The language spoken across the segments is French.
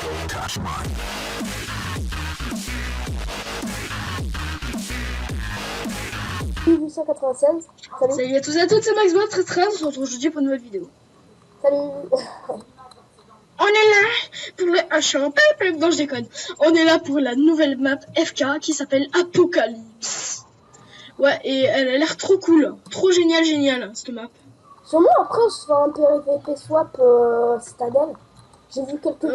Salut. Salut à tous et à toutes, c'est Maxbot, très on se retrouve aujourd'hui pour une nouvelle vidéo. Salut. On est là pour le... Ah, je suis en pipe. Non, je déconne. On est là pour la nouvelle map FK qui s'appelle Apocalypse. Ouais, et elle a l'air trop cool. Trop génial, cette map. Sûrement après on se fait un PVP swap Citadel. J'ai vu quelques...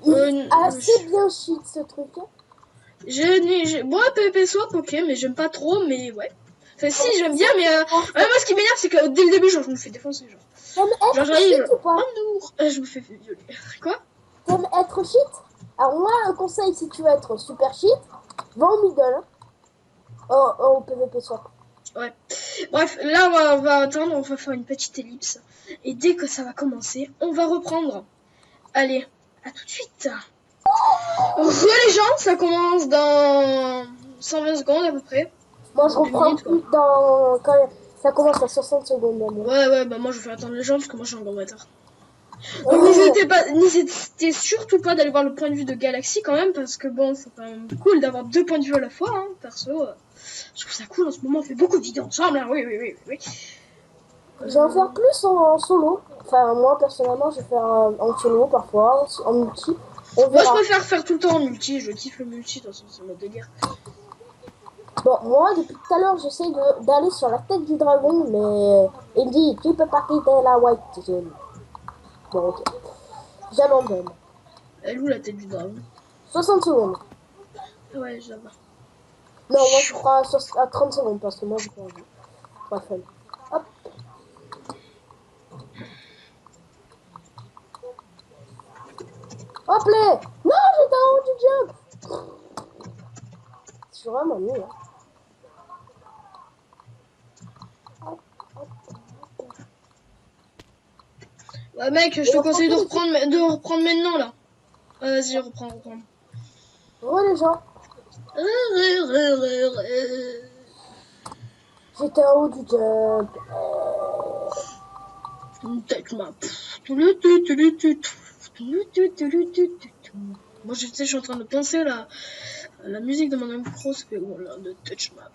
Il est assez bien cheat ce truc. Moi, PvP swap, ok, mais j'aime pas trop, mais ouais. Enfin, si, j'aime bien, mais moi, ce qui m'énerve, c'est que dès le début, genre, je me fais défoncer, genre. T'aimes être cheat ou pas? Je me fais violer. Quoi? T'aimes être cheat? Alors moi, un conseil, si tu veux être super cheat, va au middle. Au PvP swap. Ouais. Bref, là, on va attendre, on va faire une petite ellipse. Et dès que ça va commencer, on va reprendre. Allez, à tout de suite. Les gens, ça commence dans 120 secondes à peu près. Moi, je reprends plus dans... quand ça commence à 60 secondes. Même. Ouais, bah moi, je vais attendre les gens parce que moi, je suis encore retard. Donc n'hésitez surtout pas d'aller voir le point de vue de Galaxy quand même, parce que bon, c'est quand même cool d'avoir deux points de vue à la fois, hein, perso. Je trouve ça cool en ce moment, on fait beaucoup de vidéos ensemble, hein, oui. Je vais en faire plus en solo. Enfin, moi personnellement, je vais faire en solo parfois, en multi. Moi, je préfère faire tout le temps en multi, je kiffe le multi, de toute façon, c'est mon délire. Bon, moi, depuis tout à l'heure, j'essaie d'aller sur la tête du dragon, mais il dit, tu peux pas quitter la white zone. Bon, ok. J'abandonne. Elle est où la tête du dragon? 60 secondes. Ouais, je la vois. Non, moi, je crois à 30 secondes, parce que moi, je crois pas fun. Hop. Hop là. Non, j'étais en haut du jump. C'est vraiment nul, hein. Ouais, mec, je te conseille de reprendre maintenant, là. Vas-y, reprends. Ouais, les gens. J'étais en haut du jump. Tête map. Moi, je suis en train de penser à la musique de mon micro, c'est voilà, de touch map.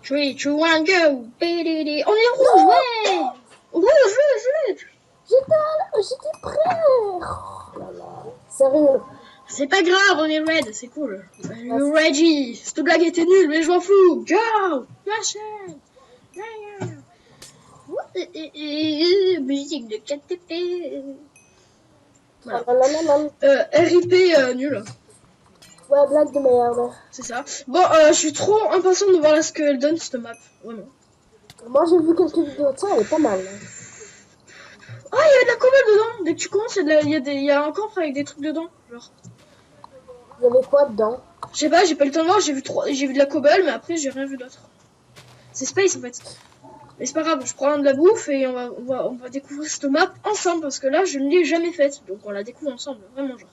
3, 2, 1, go! On est rouge, ouais! Rouge! J'étais prêt. Oh là là. Sérieux. C'est pas grave, on est red, c'est cool. Reggie, cette blague était nulle, mais je m'en fous. Go! Machin! Musique de 4TP. Voilà. RIP nul. Ouais, blague de merde. C'est ça. Bon, je suis trop impatient de voir ce qu'elle donne cette map. Vraiment. Moi, j'ai vu quelques vidéos de ça, elle est pas mal. Ah, il y a de la cobble dedans. Dès que tu commences, il y a un coffre avec des trucs dedans. Genre. Il y avait quoi dedans? Je sais pas, j'ai pas le temps de voir. J'ai vu de la cobble, mais après, j'ai rien vu d'autre. C'est space en fait. Mais c'est pas grave, je prends de la bouffe et on va découvrir cette map ensemble parce que là, je ne l'ai jamais faite. Donc, on la découvre ensemble, vraiment, genre.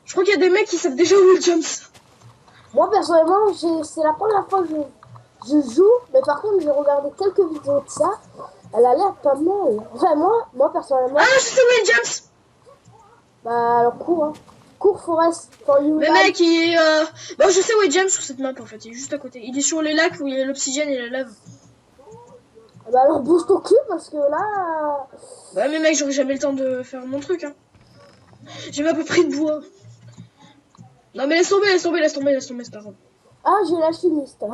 Je crois qu'il y a des mecs qui savent déjà où le jumps. Moi, personnellement, c'est la première fois que je joue, mais par contre, j'ai regardé quelques vidéos de ça. Elle a l'air pas mal. Enfin, moi personnellement... Ah, je sais où est le jumps. Bah, alors, cours, hein. Cours, Forest, for you. Le mec, il est... Bon, je sais où est James sur cette map, en fait. Il est juste à côté. Il est sur les lacs où il y a l'oxygène et la lave. Bah, alors, bouge ton cul, parce que là... Ouais, mais mec, j'aurais jamais le temps de faire mon truc, hein. J'ai même pas pris de bois. Non, mais laisse tomber, c'est pas grave. Ah, j'ai la chimiste. De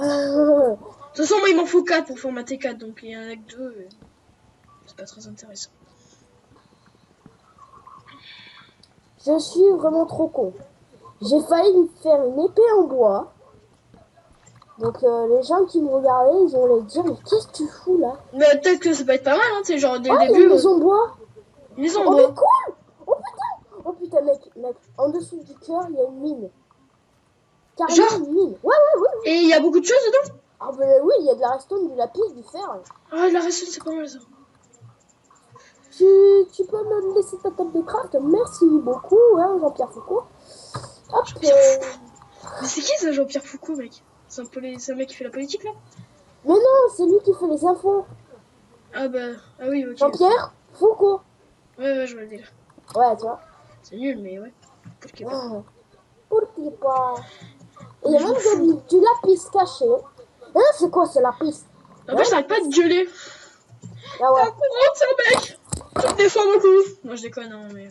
toute façon, moi, il m'en faut 4 pour formater 4, donc il y en a que 2. Et... c'est pas très intéressant. Je suis vraiment trop con. J'ai failli me faire une épée en bois. Donc les gens qui me regardaient, ils vont dire mais qu'est-ce que tu fous là? Mais peut-être que ça peut être pas mal, hein, tu sais, genre dès le début. début. Une maison en bois. Une maison en bois. bois. Mais cool. Oh putain, mec, en dessous du cœur, il y a une mine. Carrément Genre une mine. Ouais. Et il y a beaucoup de choses dedans? Ah bah oui, il y a de la redstone, du lapis, du fer. Ah, la redstone, c'est pas mal ça. Tu peux me laisser ta table de craft? Merci beaucoup, hein, Jean-Pierre Foucault. Hop. Mais c'est qui ça, Jean-Pierre Foucault, mec? C'est un mec qui fait la politique, là? Mais non, c'est lui qui fait les infos. Ah bah, ah oui, ok. Jean-Pierre Foucault. Ouais, je vois le délire. Ouais, tu vois. C'est nul, mais ouais. Pourquoi pas. Pourquoi pas. Et il y Mais a je m'en même fous. du lapis caché. Hein, c'est quoi ce lapis? En fait, j'arrête pas de gueuler. Ah ouais. T'es un courant, tiens, mec. Tu me défends beaucoup. Moi, je déconne, hein, mais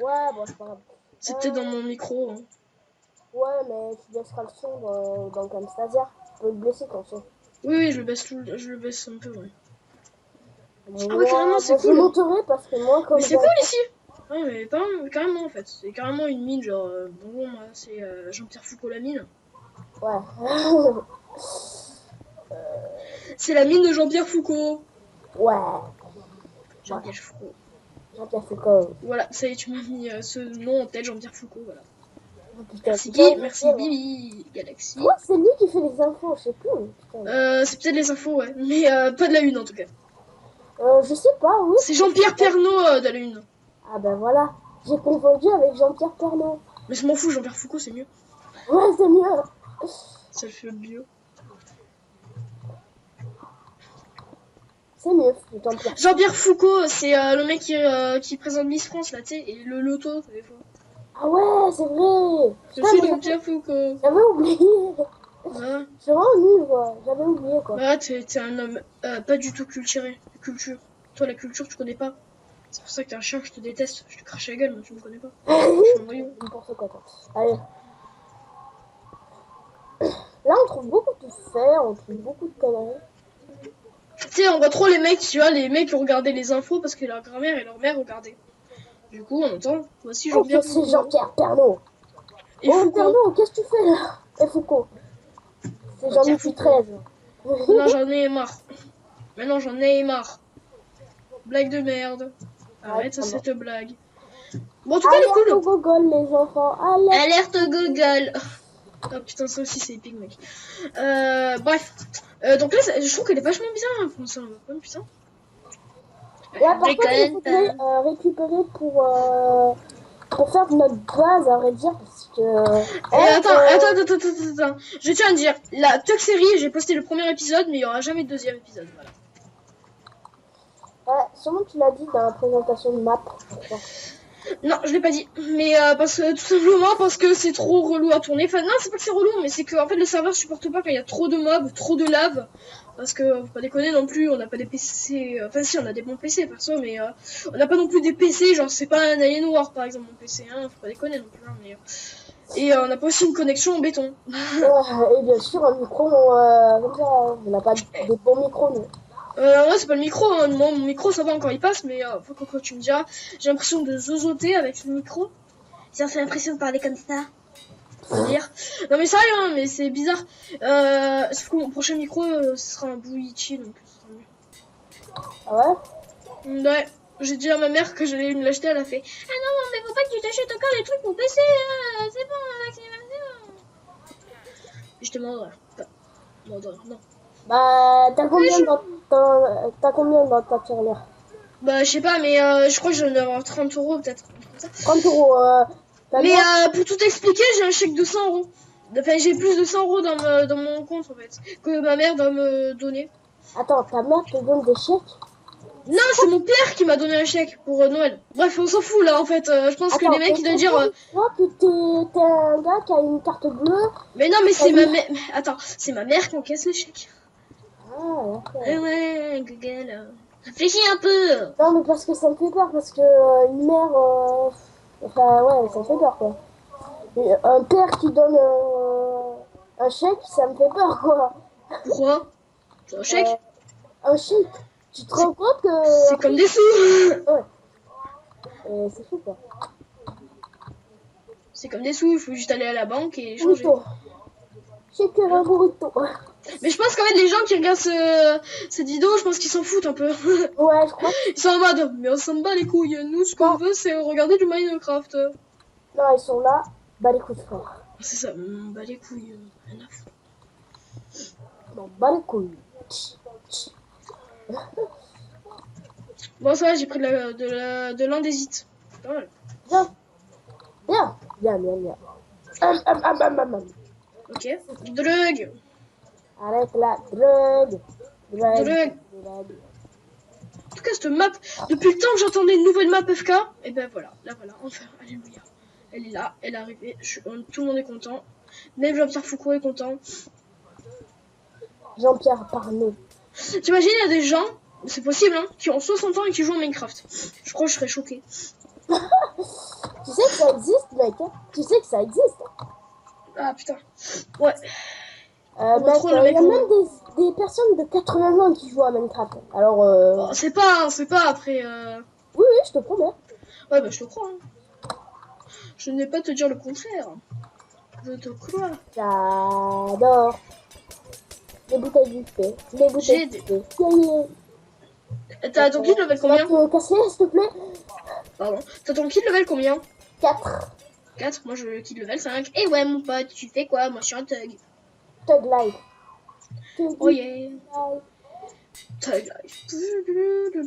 Ouais, bon, c'est pas grave. c'est peut-être dans mon micro. Hein. Ouais, mais tu laisseras le son dans Camstasia. Tu peux le blesser ton son. Oui, je le baisse je le baisse un peu, ouais. Ah ouais, Ouais, carrément, c'est bon, je cool. monterai parce que moi, Mais comme c'est j'ai... cool ici. Ouais, mais pas, carrément, en fait. C'est carrément une mine, genre, bonjour, moi, c'est Jean-Pierre Foucault, la mine. Ouais. C'est la mine de Jean-Pierre Foucault. Ouais. Jean-Pierre Foucault. Jean-Pierre Foucault. Voilà, ça y est, tu m'as mis ce nom en tête, Jean-Pierre Foucault, voilà. Oh, putain, Merci putain, Guy, merci Bibi, je Galaxy. crois que c'est lui qui fait les infos, je sais plus. Putain. C'est peut-être les infos, ouais. Mais pas de la une, en tout cas. Je sais pas, oui. C'est Jean-Pierre Pernaut de la une. Ah ben voilà. J'ai confondu avec Jean-Pierre Pernaut. Mais je m'en fous, Jean-Pierre Foucault, c'est mieux. Ouais, c'est mieux. Ça le fait bio. C'est mieux, Jean-Pierre. Jean-Pierre Foucault, c'est le mec qui présente Miss France, là, tu sais, et le loto, des fois. Ah ouais, c'est vrai. Je Putain, suis mais Jean-Pierre Foucault. j'avais oublié. Ouais. Je suis vraiment nul, quoi. J'avais oublié, quoi. Bah, t'es un homme pas du tout culturé. Culture. Toi, la culture, tu connais pas. C'est pour ça que t'es un chien, je te déteste. Je te crache la gueule, moi, tu me connais pas. Je suis un voyou. N'importe quoi, toi. Allez. Là, on trouve beaucoup de fer, on trouve beaucoup de conneries. Tu sais, on voit trop les mecs, tu vois, les mecs qui ont regardé les infos parce que leur grand-mère et leur mère regardaient. Du coup, on entend, voici Ok, Jean-Pierre c'est Foucault. Jean-Pierre Pernaut. Et Oh, Foucault. Pernaut, qu'est-ce que tu fais là? Et Foucault. C'est Jean-Pierre Jean-Michel Foucault. 13. Maintenant, j'en ai marre. Maintenant, j'en ai marre. Blague de merde. Arrête cette blague. Bon, en tout cas, elle est Alerte au cool. Google, les enfants. Alerte. Alerte Google. Oh putain, ça aussi c'est épique, mec. Bref. Donc là, je trouve qu'elle est vachement bien, hein, ça, putain. Ouais, par contre, il faudrait récupérer pour faire notre base, à vrai dire, parce que... Attends. Je tiens à dire, la Tuck série, j'ai posté le premier épisode, mais il y aura jamais de deuxième épisode, voilà. Ouais, sûrement tu l'as dit dans la présentation de map. Non, je l'ai pas dit, mais parce que tout simplement parce que c'est trop relou à tourner. Enfin non, c'est pas que c'est relou, mais c'est que en fait le serveur supporte pas quand il y a trop de mobs, trop de lave. Parce que faut pas déconner non plus, on n'a pas des PC. Enfin si, on a des bons PC perso, mais on n'a pas non plus des PC. Genre c'est pas un Alienware par exemple mon PC, hein. Faut pas déconner non plus. Hein, mais et on n'a pas aussi une connexion en béton. Ouais, et bien sûr, un micro, comme ça, on n'a pas des bons micros, nous. Ouais, c'est pas le micro, hein. Mon micro ça va encore, il passe, mais quoi, tu me diras, j'ai l'impression de zozoter avec le micro. Ça fait l'impression de parler comme ça. Dire. Non mais sérieux, hein, mais c'est bizarre. Sauf que mon prochain micro, ce sera un Buichi, donc ce sera mieux. Ah ouais? Ouais, j'ai dit à ma mère que j'allais me l'acheter, elle a fait ah non, mais faut pas que tu t'achètes encore les trucs pour PC, c'est bon, vaccination. Et je te demanderai. Non. Bah, t'as combien dans ta tirelire? Bah, je sais pas, mais je crois que je vais en avoir 30 € peut-être. 30 €. Mais pour tout expliquer, j'ai un chèque de 100 €. Enfin, j'ai plus de 100 € dans mon compte en fait, que ma mère doit me donner. Attends, ta mère te donne des chèques? Non, c'est mon père qui m'a donné un chèque pour Noël. Bref, on s'en fout là en fait. Je pense que les mecs ils doivent dire. Toi que t'es un gars qui a une carte bleue. Mais non, mais c'est ma mère. Attends, c'est ma mère qui encaisse le chèque. Ah, d'accord. Ouais, Google. Réfléchis un peu. Non, mais parce que ça me fait peur, parce que une mère. Enfin, ouais, ça me fait peur quoi. Et un père qui donne un chèque, ça me fait peur quoi. Pourquoi? C'est un chèque? Un chèque. Tu te rends compte que. C'est comme des sous. Ouais. C'est fou quoi. C'est comme des sous, il faut juste aller à la banque et changer. Burrito. Chèque un burrito. Mais je pense qu'en fait les gens qui regardent cette vidéo, je pense qu'ils s'en foutent un peu. Ouais, je crois. Ils sont en mode, mais on s'en bat les couilles. Nous, ce qu'on veut, c'est regarder du Minecraft. Non, ils sont là. Bah les couilles fort. C'est ça, on bat les couilles. Rien à foutre. Non, bah les couilles. Bon, ça va, j'ai pris de l'andésite. Pas mal. Bien. Ok. Drogue. Arrête la drogue. Drogue. Drogue. Drogue. En tout cas, cette map, depuis le temps que j'entendais une nouvelle map FK, et ben voilà, la voilà, enfin, alléluia. Elle est là, elle est arrivée, tout le monde est content. Même Jean-Pierre Foucault est content. Jean-Pierre Parnot. T'imagines, il y a des gens, c'est possible, hein, qui ont 60 ans et qui jouent à Minecraft. Je crois que je serais choquée. Tu sais que ça existe, mec, hein? Tu sais que ça existe. Ah putain. Ouais. Mec, Trop le il y mec a en- même des personnes de 80 ans qui jouent à Minecraft. Alors, Oh, c'est pas après. oui, oui, je te promets. Ouais, bah je te crois. Hein. Je n'ai pas te dire le contraire. Je te crois. J'adore. Les bouteilles du fait. Les J'ai bouteilles du fait. Yeah, yeah. T'as ton kit level Tu vas combien? te casser, s'il te plaît? Pardon. T'as ton kit level combien? 4. 4. Moi je le kit level 5. Et ouais, mon pote, tu fais quoi? Moi je suis un thug. Tug life. Tug Oh yeah. life. Thug life. Thug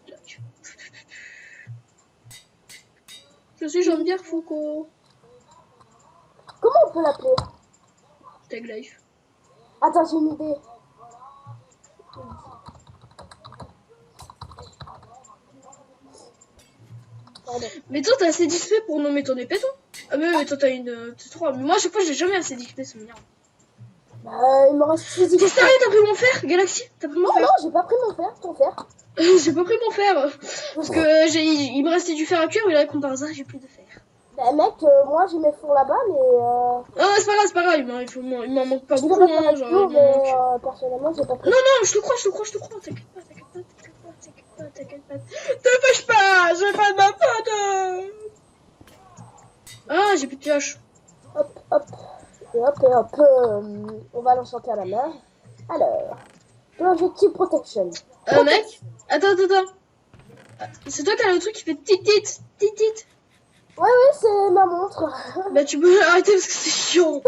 life. Je suis Jean-Pierre Foucault. Comment on peut l'appeler? Thug life. Attends, j'ai une idée. Pardon. Mais toi t'as assez d'XP pour nommer ton épée toi? Ah mais toi t'as une T3. Mais moi à chaque fois j'ai jamais assez d'XP, c'est merde. Il me reste 6 T'es sérieux, t'as pris mon fer, Galaxy? T'as pris mon Non, fer? non, j'ai pas pris mon fer, ton fer. J'ai pas pris mon fer. Parce que il me restait du fer à cuire, mais là comme par hasard j'ai plus de fer. Bah mec, moi j'ai mes fours là-bas, mais Ah c'est pas grave, il m'en manque pas je beaucoup, dirais hein, pas genre, tout, il mais m'en manque. personnellement j'ai pas pris. Non, je te crois, t'inquiète pas. Te fâche pas, j'ai pas de ma faute. Ah, j'ai plus de pioche. Hop, hop, et hop, et hop. On va l'enchanter à la main. Alors, l'objectif protection. Mec, attends. C'est toi qui as le truc qui fait tit. Ouais, oui, c'est ma montre. Bah tu peux arrêter parce que c'est chiant. Je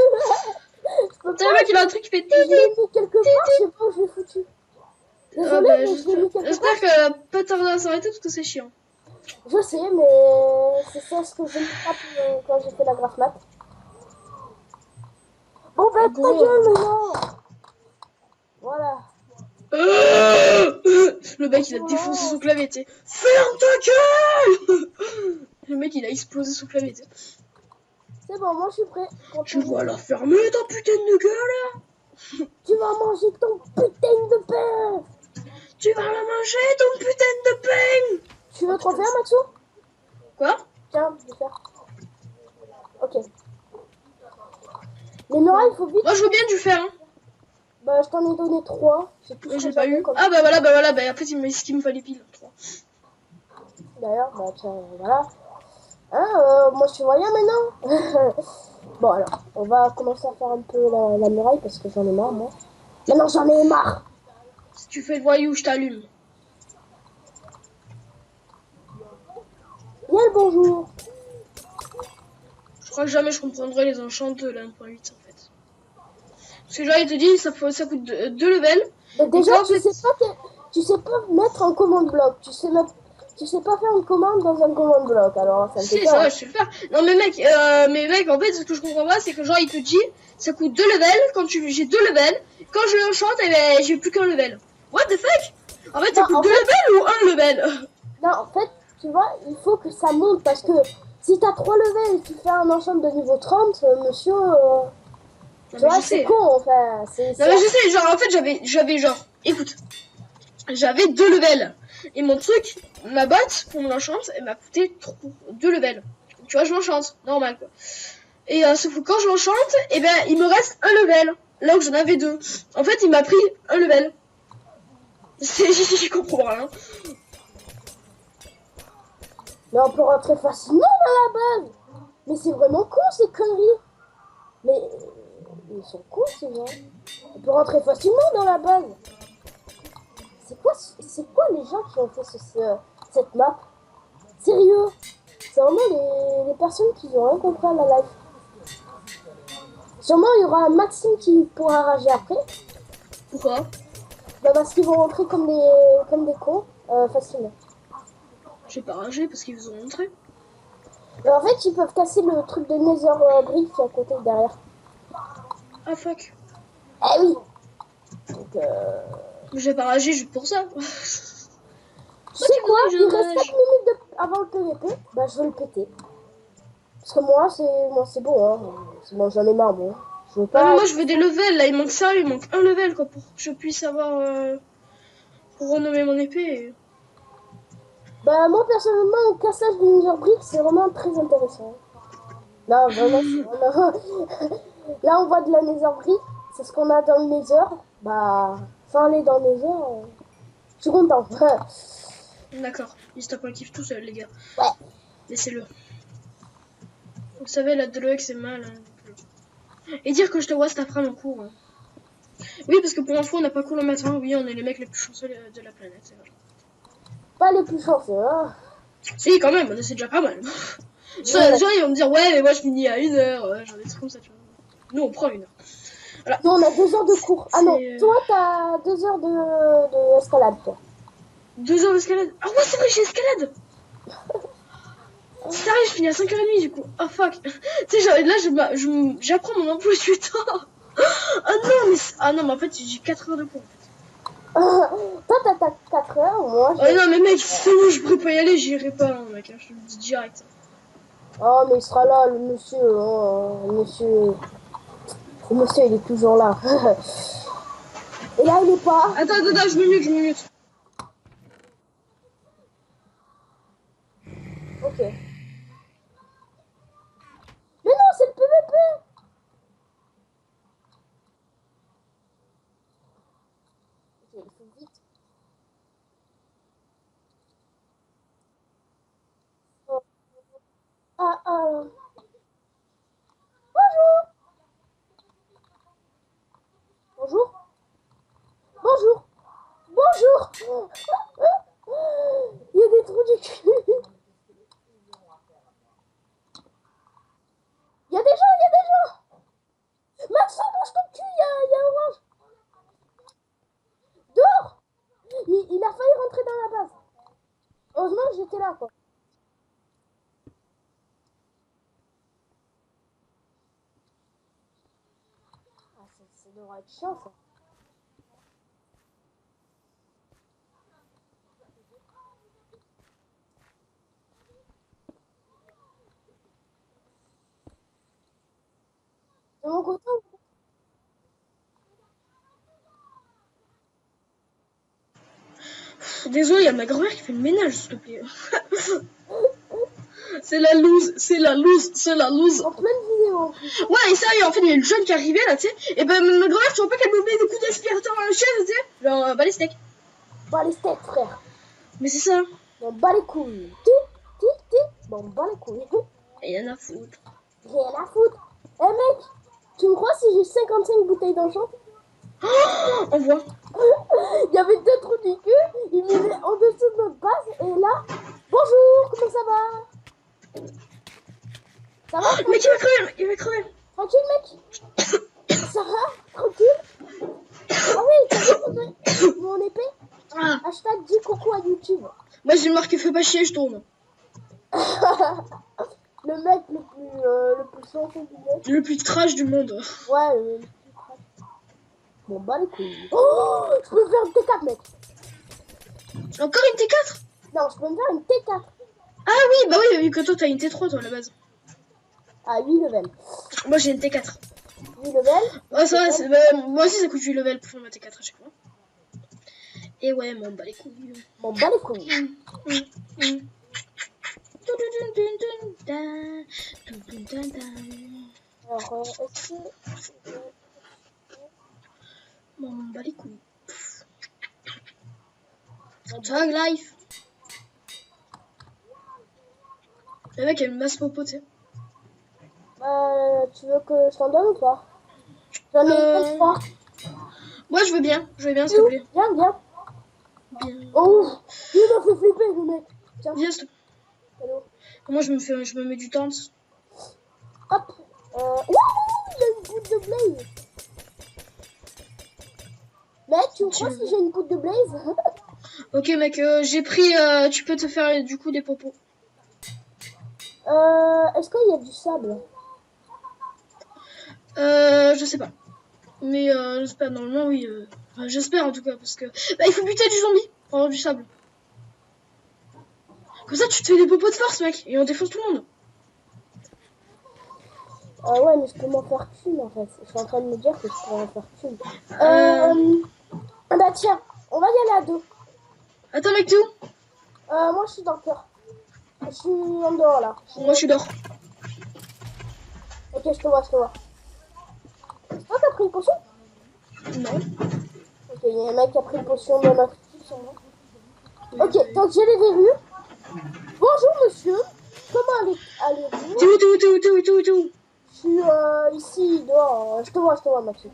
peux T'as le mec il a un truc qui fait Je l'ai tit. mis quelque part, je sais pas où je l'ai foutu. Désolé, Bah, mais je l'ai mis quelque j'espère part. qu'elle va pas tarder à s'arrêter parce que c'est chiant. Je sais, mais c'est ça ce que je me tape quand j'ai fait la graph mat. Bon, bah, ta Gros. gueule maintenant. Voilà. Le mec il a défoncé son clavier, tu sais. Ferme ta gueule. Le mec il a explosé son clavier, tu sais. C'est bon, moi je suis prêt. Tu vas la fermer ta putain de gueule. Tu vas manger ton putain de pain. Tu vas la manger ton putain de pain. Tu veux te refaire, Mathieu? Quoi? Tiens, je vais faire. Ok. Les murailles, il faut vite. Moi je veux bien du fer, hein. Bah, je t'en ai donné 3. C'est tout ce J'ai que pas j'avais eu. comme- Ah bah voilà, bah en fait il me ce qu'il me fallait pile. 3. D'ailleurs, bah, tiens, voilà. Moi je suis moyen maintenant. Bon, alors, on va commencer à faire un peu la muraille parce que j'en ai marre, moi. Maintenant, j'en ai marre. Si tu fais le voyou, je t'allume. Bien le bonjour. Je crois que jamais je comprendrai les enchants de la 1.8 en fait. Parce que genre il te dit ça coûte 2 levels. Mais déjà, toi, en tu fait- sais pas mettre un commande bloc. Tu sais pas faire une commande dans un commande bloc. Alors, ça me fait Si, peur. ça va, je sais le faire. Non mais mec, en fait ce que je comprends pas c'est que genre il te dit ça coûte 2 levels, quand j'ai 2 levels, quand je l'enchante et ben j'ai plus qu'un level. What the fuck? En fait ça Non, coûte en 2 levels ou 1 level? Non, en fait, tu vois, il faut que ça monte parce que si t'as 3 levels et que tu fais un enchant de niveau 30, monsieur, tu vois, c'est con, enfin. Non mais je sais, genre en fait j'avais genre, écoute, j'avais 2 levels. Et mon truc, ma botte, pour mon enchante, elle m'a coûté 2 levels. Tu vois, je l'enchante, normal quoi. Et sauf que quand je l'enchante, et ben il me reste un level. Là où j'en avais 2. En fait, il m'a pris un level. Je comprends rien. Mais on peut rentrer facilement dans la base. Mais c'est vraiment con ces conneries. Mais ils sont cons ces gens. On peut rentrer facilement dans la base. C'est quoi les gens qui ont fait cette map? Sérieux? C'est vraiment les personnes qui n'ont rien compris à la life. Sûrement il y aura un Maxime qui pourra rager après. Pourquoi? Bah parce qu'ils vont rentrer comme des cons facilement. J'ai pas ragé parce qu'ils vous ont montré. Mais en fait ils peuvent casser le truc de Nether Brick qui est à côté derrière. Ah fuck. Eh oui. Donc, J'ai pas ragé juste pour ça. tu sais quoi? je Il reste rage. 4 minutes avant le PVP. Bah, je vais le péter. Parce que moi, c'est bon, hein. C'est bon, j'en ai marre, moi. Je veux Ouais, mais pas... moi je veux des levels là, il manque ça, il manque un level quoi pour que je puisse avoir pour renommer mon épée. Bah, moi, personnellement, le cassage de Nether Brick, c'est vraiment très intéressant. Là, vraiment, c'est vraiment... Là, on voit de la Nether Brick. C'est ce qu'on a dans le Nether. Bah, sans aller dans le Nether, je suis content. D'accord, il se tape un kiff tout seul les gars. Ouais. Laissez-le. Vous savez la DLX c'est mal. Hein. Et dire que je te vois cet après-midi en cours. Hein. Oui parce que pour info on n'a pas cours le matin, oui on est les mecs les plus chanceux de la planète, c'est vrai. Pas les plus chanceux, hein. Si quand même, c'est déjà pas mal. Ouais. Les gens ils vont me dire ouais mais moi je finis à 1h, ouais, j'en ai trop comme ça tu vois. Nous on prend 1 heure. Voilà. Nous, on a 2 heures de cours. Ah non, C'est toi, t'as 2 heures de escalade, toi. 2 heures d'escalade. Ah ouais c'est vrai j'ai escalade. C'est sérieux, je finis à 5h30 du coup. Oh fuck. Tu sais, là, j'apprends mon emploi du temps. Ah non, mais en fait, j'ai 4 heures de cours. Toi, t'as 4 heures, moi, Oh non, mais mec, c'est bon, je pourrais pas y aller, j'irai pas, hein, mec. Hein, je te le dis direct. Oh, mais il sera là, le monsieur. Hein, le monsieur. Le monsieur, il est toujours là. Et là, il est pas. Attends, je me mute, Ok. Mais non, c'est le PVP. Ok, il faut vite. Oh. Ah, ah. Bonjour. Bonjour. Bonjour. Bonjour. Il y a des trous du cul. Il y a des gens, il y a des gens. Maxime, bouge ton cul, il y a Orange. Dehors. Il a failli rentrer dans la base. Heureusement que j'étais là, quoi. Ah, ça devrait être chiant, ça. De mon côté, Désolé, il y a ma grand-mère qui fait le ménage, s'il te plaît. C'est la loose, c'est la loose, c'est la loose. en pleine vidéo, en plus. Ouais, et sérieux, en fait, il y a une jeune qui arrivait là, tu sais. Et ben, ma grand-mère, tu vois pas qu'elle me met des coups d'aspirateur dans la chaise, tu sais. Genre, bah les steaks. Bah, les steaks, frère. Mais c'est ça. On bat les couilles. Bon, on bat les couilles. Et y'en a foutre. Rien à foutre. Eh mec, tu me crois si j'ai 55 bouteilles d'enchant? Oh, on voit. Il y avait 2 trous du cul, il venait en dessous de notre base, et là, bonjour, comment ça va? Ça va? Mec, il va crever, il va crever. Tranquille, mec? Ça va? Tranquille? Ah oui, t'as vu mon épée? Ah. Hashtag dis coucou à YouTube. Moi, j'ai marqué fais pas chier, je tourne. Le mec le plus chanceux du mec. Le plus trash du monde. Ouais, le plus trash. Bon, bah les couilles. Oh, je peux me faire une T4, mec. Encore une T4? Non, je peux me faire une T4. Ah oui, bah oui, vu que toi, t'as une T3, toi, à la base. À 8 levels. Moi, j'ai une T4. 8 levels. Ouais, ça va, moi aussi, ça coûte 8 levels pour faire ma T4 à chaque fois. Et ouais, m'en bat les couilles. Bon, bah les couilles. Alors, est-ce que... M'en bat les couilles. Tag life. Le mec a une masse popo, tu sais. Tu veux que je t'en donne ou pas? J'en ai 23. Moi, je veux bien, s'il te plaît. Viens, viens. Bien. Oh, il m'a fait flipper, le mec. Tiens. Viens, s'il te plaît. Moi, je me mets du temps. Hop. Wouhou, il a une goutte de blaze. Mec, tu me crois si j'ai une goutte de blaze? Ok, mec, j'ai pris... tu peux te faire, du coup, des popos. Est-ce qu'il y a du sable? Je sais pas. Mais j'espère, normalement, oui. Enfin, j'espère en tout cas, parce que... Bah, il faut buter du zombie pour avoir du sable. Comme ça, tu te fais des popos de force, mec, et on défonce tout le monde. Ouais, mais je peux m'en faire qu'une en fait. Je suis en train de me dire que je pourrais en faire qu'une. Bah tiens, on va y aller à deux. Attends, mec, t'es où? Moi je suis dans le cœur. Je suis en dehors là. Moi, je suis dehors. Ok, je te vois, je te vois. C'est toi qui as pris une potion? Non. Ok, il y a un mec qui a pris une potion de notre équipe sur moi. Ok, donc j'ai les verrues. Bonjour monsieur. Comment allez-vous? T'es où, t'es où, t'es où, t'es où, t'es où, t'es où? Je suis ici, dehors. Je te vois, Maxime.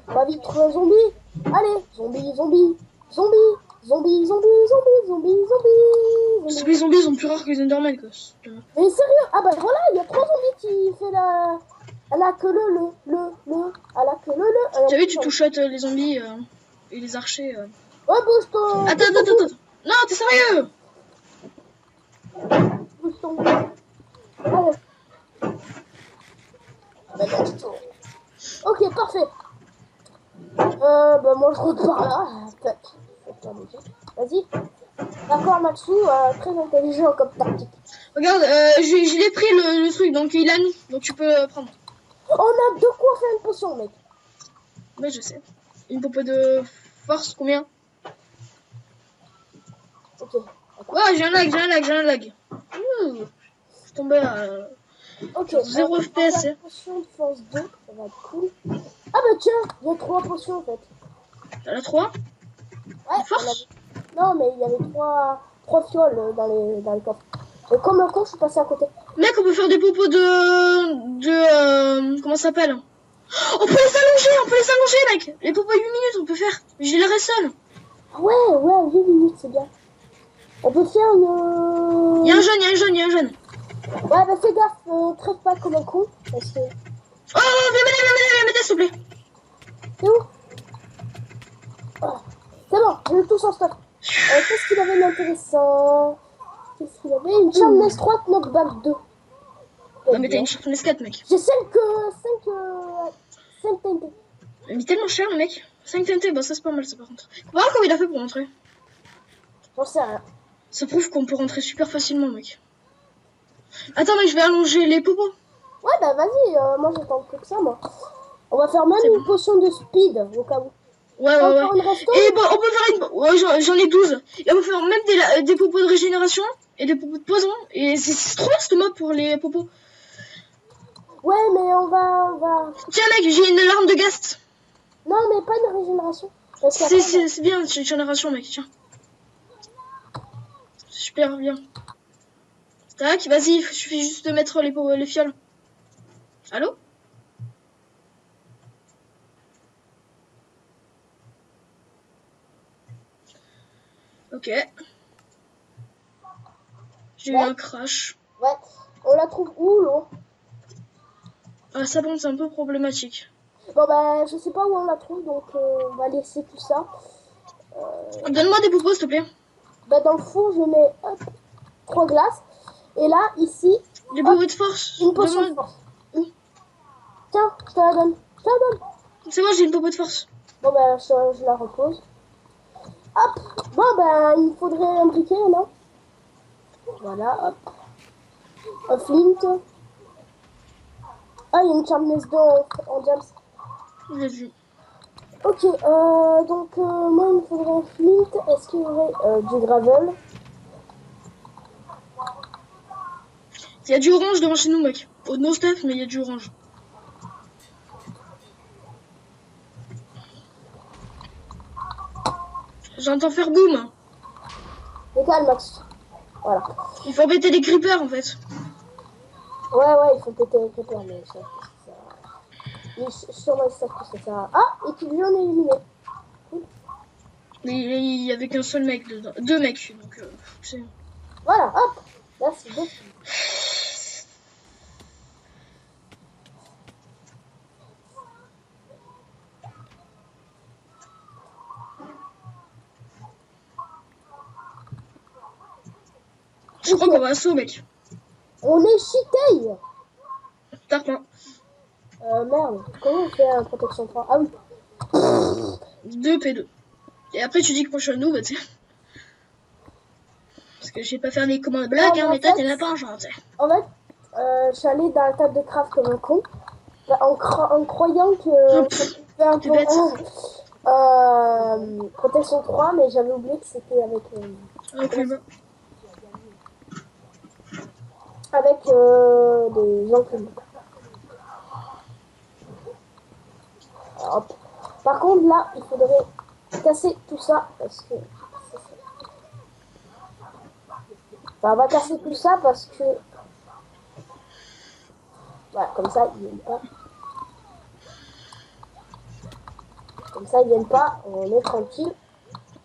On va vite trouver un zombie. Allez, zombie, zombie, zombie, zombie, zombie, zombie, zombie, zombie, zombie. Les zombies sont plus rares que les Enderman, quoi. Mais sérieux? Ah bah voilà, il y a 3 zombies qui fait la... Elle a que le, elle a que le. T'as vu, tu touchotes les zombies et les archers. Ouais, bouge ton... Attends. Non, t'es sérieux? Bouge ton... Allez. Bah non, du tout. Ok, parfait. Bah moi je rentre par là. Tac. Vas-y. D'accord, Maxou, très intelligent comme tactique. Regarde, je l'ai pris le truc, donc il a mis. Donc tu peux prendre. On a de quoi faire une potion, mec. Ouais, je sais. Une popo de force, combien? Ok. Ouais, j'ai un lag. Je suis tombé à Ok. genre 0 FPS. Une potion de force 2, ça va être cool. Ah bah tiens, il y a 3 potions en fait. T'as la 3? Ouais, Force? non, mais il y avait 3 fioles dans les coffres. Et comme un con, je suis passé à côté. Mec, on peut faire des popos comment ça s'appelle? On peut les allonger, mec. Les popos 8 minutes, on peut faire. J'ai l'air seul. Ah ouais, 8 minutes, c'est bien. On peut faire une... Il y a un jeune. Ouais, bah fais gaffe, traite pas comme un con, parce que... Oh, viens m'aider, s'il te plaît. C'est où? Oh, c'est bon, j'ai tout son stock. Qu'est-ce qu'il avait d'intéressant? Qu'est-ce qu'il avait? Une Sharpness 3 knockback 2. Non, mais t'as une Sharpness 4, mec. J'ai 5 TNT. Mais tellement cher, le mec. 5 TNT, bah ça c'est pas mal, ça par contre. Voir comment il a fait pour rentrer. J'en sais rien. Ça prouve qu'on peut rentrer super facilement, mec. Attends, mec, je vais allonger les popos. Ouais, bah vas-y, moi j'attends plus que ça, moi. On va faire même une potion de speed, au cas où. Ouais. Une resto. Et bon, on peut faire une... Ouais, j'en ai 12. Et on peut faire même des popos de régénération et des popos de poison. Et c'est trop bien, cette map pour les popos. Ouais, mais on va... Tiens, mec, j'ai une alarme de Ghast. Non, mais pas une régénération. C'est bien, c'est une génération, mec, tiens. Super bien. Tac, vas-y, il suffit juste de mettre les fioles. Allô? Ok. J'ai eu un crash. Ouais. On la trouve où, l'eau? Ah, ça bon, c'est un peu problématique. Bon, bah, je sais pas où on la trouve, donc on va laisser tout ça. Donne-moi des popos, s'il te plaît. Bah, dans le four, je mets, hop, 3 glaces. Et là, ici... Des popos de force. Une potion de force. Où? Tiens, je te la donne. C'est moi, j'ai une popo de force. Bon, bah, je la repose. Hop. Bon, bah, il me faudrait un briquet, non? Voilà, hop. Un flint. Ah, il y a une Sharpness 2 en James. J'ai vu. Ok, donc moi il me faudrait un flint. Est-ce qu'il y aurait du gravel? Il y a du orange devant chez nous, mec. Oh, no stuff, mais il y a du orange. J'entends faire boum. Mais calme, Max. Voilà. Il faut embêter les creepers, en fait. Ouais, il faut péter les creepers, mais ça. Sûrement ils savent que c'est ça. Ah, et puis lui on est éliminé. Mais il y avait qu'un seul mec dedans. 2 mecs, donc c'est... Voilà, hop. Là c'est bon. Je crois qu'on va assaut, mec. On est cheaté. Tarpin. Merde, comment on fait un protection 3? Ah oui. 2 P2. Et après, tu dis que moi je suis un noob, tu sais. Parce que je sais pas faire les commandes Non, blagues, mais hein, en mais toi, fait, t'en as pas un genre, tu sais. en fait je suis allée dans la table de craft comme un con, bah, en croyant que Hop, ça pouvait un t'es peu bête. protection 3, mais j'avais oublié que c'était avec Ah, plus bas. des gens plus. Hop. Par contre, là, il faudrait casser tout ça parce que. Enfin, on va casser tout ça parce que. Voilà, comme ça, ils viennent pas. Comme ça, ils viennent pas. On est tranquille.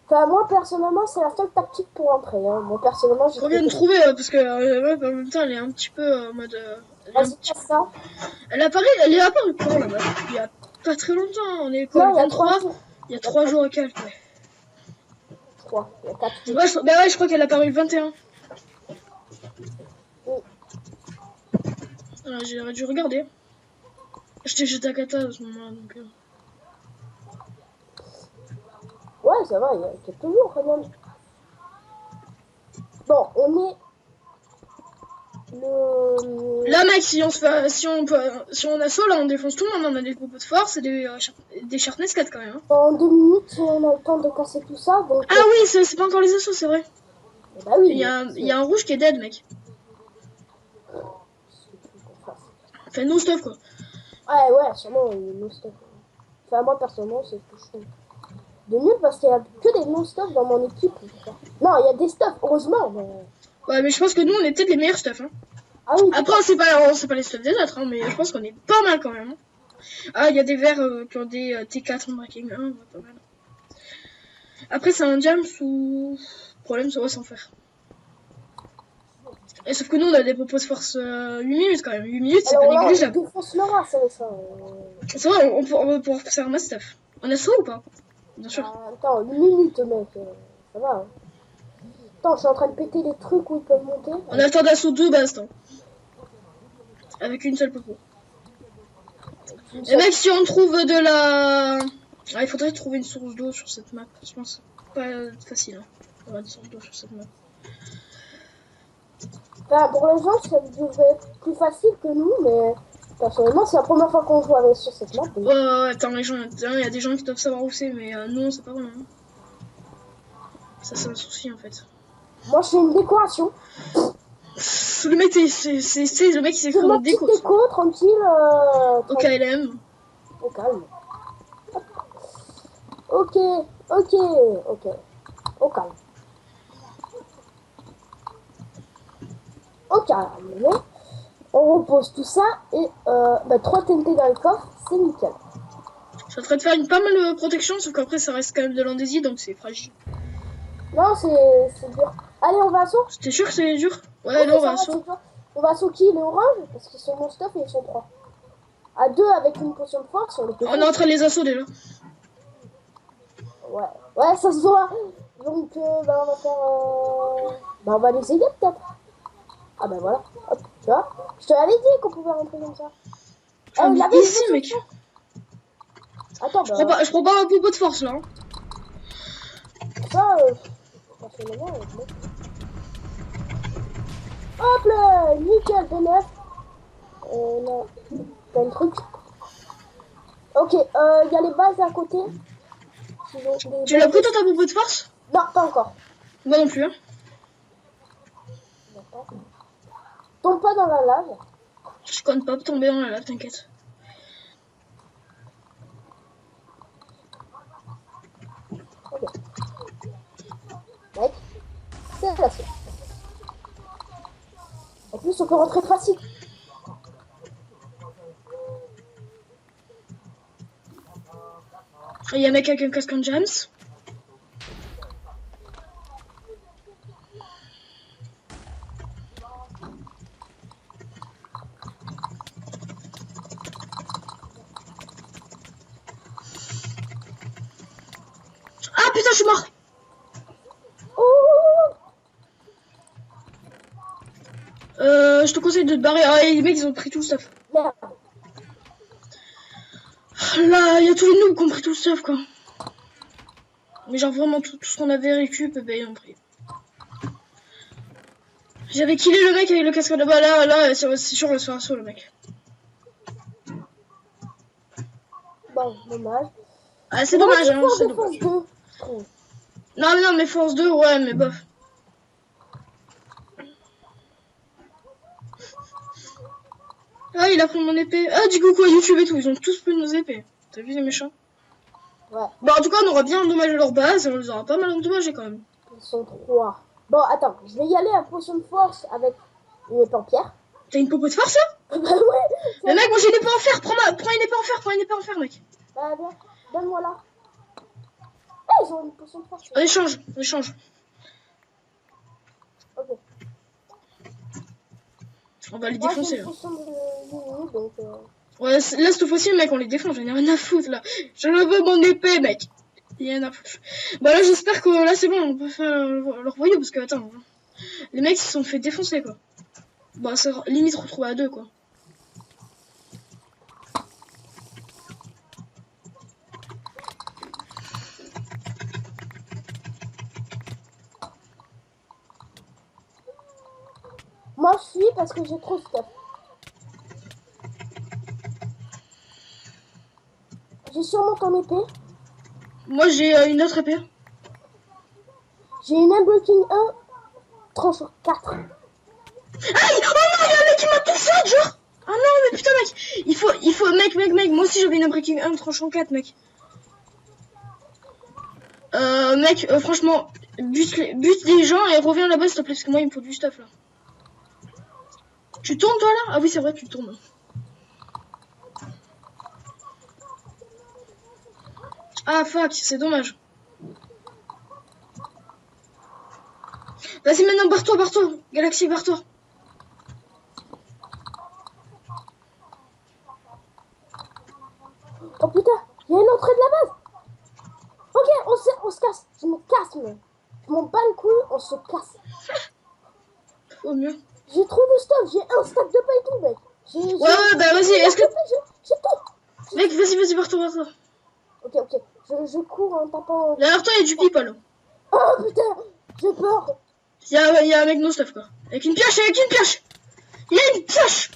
Enfin, moi, personnellement, c'est la seule tactique pour entrer. Hein. Moi, personnellement, j'ai On vient trouvé. de trouver, parce que ouais, en même temps, elle est un petit peu en mode. Elle est un Vas-y, petit casse ça. Elle est apparue quand là-bas. Il y a pas très longtemps. On est quoi, Non, le il y a 3 23? jours. Il y a Il y a 3 3 jours et quelques, ouais. 3. Il y a 4 jours. Ouais, bah ouais, je crois qu'elle est apparue le 21. Oui. Alors, j'aurais dû regarder. J'étais chez Takata à ce moment-là, donc. Ouais, ça va, il y a quelques jours quand même. Bon, on est le. Là, mec, si on assaut, là, on défonce tout le monde. On a des propos de force et des Sharpness 4 quand même. Hein. En 2 minutes, on a le temps de casser tout ça. Donc, Ah oui, c'est pas encore les assauts, c'est vrai. bah oui. Il y a un rouge qui est dead, mec. Enfin, no stuff, quoi. Ouais, sûrement, non-stop. Enfin, moi, personnellement, c'est ce que je trouve de nul parce qu'il y a que des non-stop dans mon équipe. Non, il y a des stuff, heureusement. Mais... Ouais, mais je pense que nous, on est peut-être les meilleurs stuff. Hein. Ah oui, Après, c'est pas les stuff des autres, hein, mais je pense qu'on est pas mal quand même. Hein. Ah, il y a des verts qui ont des T4 en breaking. Hein, pas mal. Après, c'est un jams ou. Problème, ça va s'en faire. Et sauf que nous, on a des propos de force 8 minutes quand même. 8 minutes, c'est pas alors là, on négligeable. défonce le race avec ça. C'est vrai, on va pouvoir faire un mass stuff. On a ça ou pas? Bien sûr. Attends, 1 minute, mec. Ça va. Hein. Attends, je suis en train de péter les trucs où ils peuvent monter. On a le temps d'assaut 2 bastes. Hein. Avec une seule popo. Et mec, si on trouve de la. Ah, il faudrait trouver une source d'eau sur cette map. Je pense que c'est pas facile. Hein. Avoir une source d'eau sur cette map. Enfin, pour les gens, ça devrait être plus facile que nous, mais personnellement, c'est la première fois qu'on joue avec sur cette map. Donc... Ouais, attends, les gens, il y a des gens qui doivent savoir où c'est, mais nous, on sait pas vraiment. Ça, c'est un souci en fait. Moi, je fais une décoration. Le mec, c'est le mec qui s'exprime en déco. Déco, tranquille. Au KLM. Au calme. Ok. Au calme. Au calme. On repose tout ça et 3 TNT dans le coffre, c'est nickel. Je suis en train de faire une pas mal de protection, sauf qu'après ça reste quand même de l'andésie, donc c'est fragile. Non, c'est dur. Allez, on va à saut. T'es sûr que c'est dur? Ouais, Oui, là on va à saut. On va à saut qui? Les oranges? Parce qu'ils sont mon stuff et ils sont 3. À 2 avec une potion de force, on les peut. On est en train de les assauts déjà. Ouais, ça se voit. Donc, on va faire. On va les aider peut-être. Ah bah voilà. Hop, tu vois. Je te l'avais dit qu'on pouvait rentrer comme ça. Il avait ici, mec. Attends, je prends pas un popo de force là. Hein. Ça, personnellement, hop là, nickel, P9. On a plein de trucs. Ok, il y a les bases à côté. Tu l'as pris toi ta popo de force? Non, pas encore. Moi non plus. Hein. Tombe pas dans la lave. Je compte pas tomber dans la lave, t'inquiète. Ok. Mec, c'est la seule. En plus, on peut rentrer facile. Il y a un mec avec un casque en jams. Ah putain, je suis mort. Je te conseille de te barrer. Ah, les mecs, ils ont pris tout le stuff. Merde. Là, il y a tous les noobs qui ont pris tout le stuff, quoi. Mais genre vraiment tout ce qu'on avait récup, ben ils ont pris. J'avais killé le mec avec le casque de bas là, c'est sûr le soir le mec. Bon, dommage. Ah c'est On aurait dommage, dû hein, faire c'est défense dommage. 2, je trouve. Non, mais force 2, ouais, mais bof. Ah, il a pris mon épée. Ah, du coup, quoi, YouTube et tout, ils ont tous pris nos épées. T'as vu les méchants? Ouais. Bah, en tout cas, on aura bien endommagé leur base et on les aura pas mal endommagés quand même. Ils sont 3. Bon, attends, je vais y aller à potion de force avec une épée en pierre. T'as une popo de force, là? Bah ouais. Mais mec, moi j'ai une épée en fer, prends une épée en fer, mec. Bah viens, donne-moi là. Eh, ils ont une potion de force. On échange. Ok. On va les Moi, j'ai défoncer, une là. potion de donc... Ouais, là, cette fois-ci, mec, on les défonce, j'en ai rien à foutre, là. Je veux mon épée, mec. Il y en a foutre. Bah là, j'espère que là, c'est bon, on peut faire leur voyou, parce que, attends, les mecs, ils se sont fait défoncer, quoi. Bah, c'est limite retrouvé à 2, quoi. Moi, je suis parce que j'ai trop de stuff. J'ai sûrement ton épée. Moi, j'ai une autre épée. J'ai une Unbreaking 1, tranche 4. Aïe! Oh non, il y a un mec qui m'a tout shot, genre! Ah non, mais putain, mec! Il faut, mec, moi aussi j'avais une breaking 1 tranchant 4, mec. Mec, franchement, bute les gens et reviens là-bas, s'il te plaît, parce que moi, il me faut du stuff, là. Tu tournes, toi, là? Ah oui, c'est vrai, tu tournes. Ah, fuck, c'est dommage. Vas-y, maintenant, barre-toi. Galaxy, barre-toi. Oh putain, il y a une entrée de la base. Ok, on se casse. Je me casse, mais. Je m'en bats le cou, on se casse. Au mieux. J'ai trop de stuff, j'ai un stack de paille et tout, mec. Ouais, bah vas-y, est-ce que... J'ai tout. Mec, vas-y, barre-toi. Ok, je cours en tapant... Derrière toi, il y a du people. Oh putain, j'ai peur. Il y a un mec no stuff, quoi. Avec une pioche. Il y a une pioche.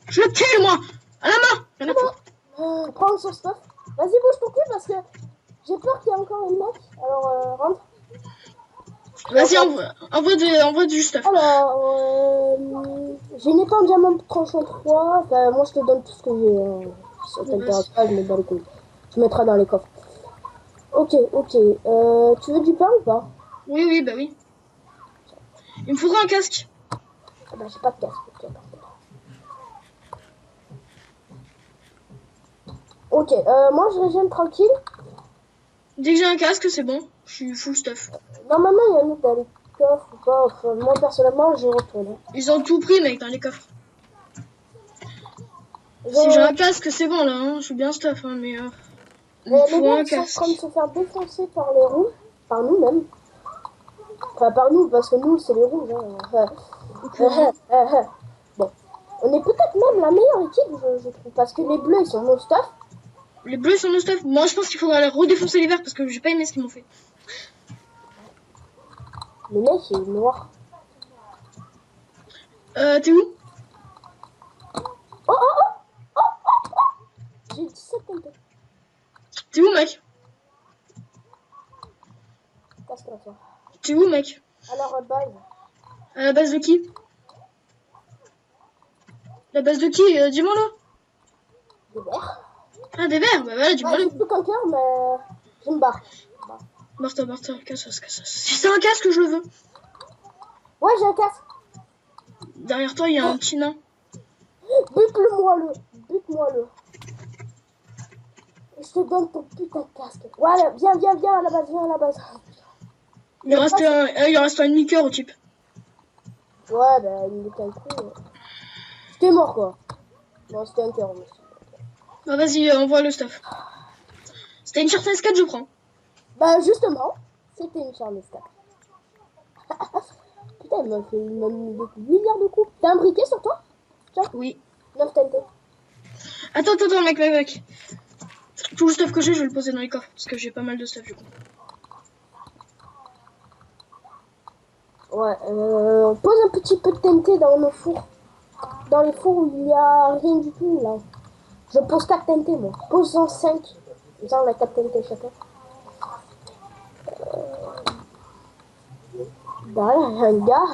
Je le kill, moi. À la main. Rien à foutre. Prends son stuff. Vas-y, bouge ton cul parce que j'ai peur qu'il y ait encore une mec. Alors, rentre. Vas-y, envoie du stuff. Alors, j'ai une épée en diamant tranchant 3. Enfin, moi, je te donne tout ce que j'ai. Si ça t'intéresse pas, je me bats les couilles. Tu mettras dans les coffres. Ok. Tu veux du pain ou pas? Oui, bah oui. Il me faudra un casque. Ah bah, j'ai pas de casque. Ok, moi, je régène tranquille. Dès que j'ai un casque, c'est bon. Je suis full stuff. Normalement, il y a un autre dans les coffres ou pas. Enfin, moi, personnellement, j'y retourne. Ils ont tout pris, mec, dans les coffres. Si j'ai un casque, c'est bon, là. Hein. Je suis bien stuff, hein, mais... il me faut un casque. Sont en train de se faire défoncer par les rouges. Par nous-mêmes. Enfin, par nous, parce que nous, c'est les rouges. Hein. Bon. On est peut-être même la meilleure équipe, je trouve. Parce que les bleus, ils sont no stuff. Les bleus sont no stuff. Moi, je pense qu'il faudra redéfoncer les verts parce que j'ai pas aimé ce qu'ils m'ont fait. Le mec, il est noir. T'es où? Oh J'ai 17 TNT. T'es où, mec? Casse-toi, toi. T'es où, mec? Alors, base. À la base de qui? La base de qui? Dis-moi, là. Des verts. Ah, des verts? Bah voilà, dis-moi, là. J'ai plus qu'un cœur, mais je me barre. Barre-toi, casse-toi. Si c'est un casque, je le veux. Ouais, j'ai un casque. Derrière toi, il y a un petit nain. Bute-moi le. Je te donne ton putain de casque. Voilà, viens à la base, Il reste un liqueur au type. Ouais, bah, il est un coup. C'était mort, quoi. Non, c'était un cœur, aussi. Bah vas-y, envoie le stuff. C'était une Sharpness 4, je prends. Bah, justement, c'était une Sharpness 4. Putain, il m'a mis des milliards de coups. T'as un briquet sur toi? Tiens. Oui. 9 TNT. Attends, mec. Tout le stuff que j'ai, je vais le poser dans les coffres. Parce que j'ai pas mal de stuff, du coup. Ouais, on pose un petit peu de TNT dans nos fours. Dans les fours où il y a rien du tout, là. Je pose 4 TNT, moi. Pose-en 5. Comme ça, on a 4 TNT chacun. Derrière, il y a un gars.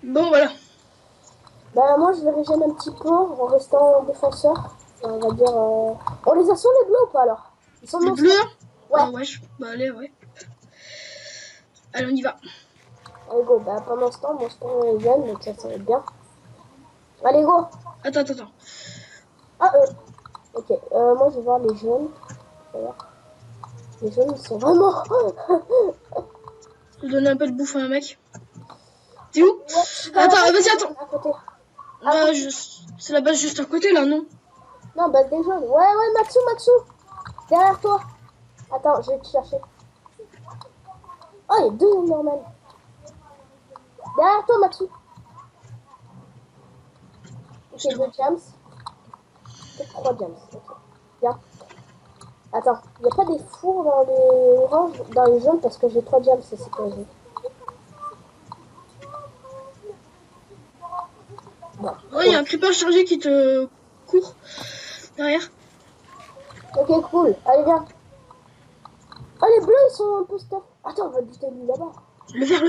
Bon, voilà. Bah, moi, je vais régénérer un petit peu en restant défenseur. On va dire... On les a sur les bleus ou pas, alors? Ils sont Les non bleus? Ouais. Ah ouais, bah allez, ouais. Allez, on y va. Allez, go. Bah, pendant ce temps, moi, je prends les jeunes, donc ça va être bien. Allez, go. Attends. Ah, ok. Moi, je vais voir les jeunes. D'ailleurs. Les jeunes, ils sont vraiment... Je vais donner un peu de bouffe à un mec. T'es où? Ouais, Attends, vas-y, attends. à côté. Là, c'est la base juste à côté, là, non? Non, base des jeunes. Ouais, Maxou. Derrière toi. Attends, je vais te chercher. Oh, il y a 2 normales. Derrière toi, Maxou. Ok, 2 jams. Peut-être 3 jams. Ok. Bien. Attends, il n'y a pas des fours dans les oranges, dans les jaunes, parce que j'ai 3 jams, c'est sécurisé. Bon. Ouais, il y a un creeper chargé qui te court derrière. Ok, cool. Allez, viens. Oh, les bleus, ils sont un peu stuff. Attends, on va buter lui là-bas. Le vert.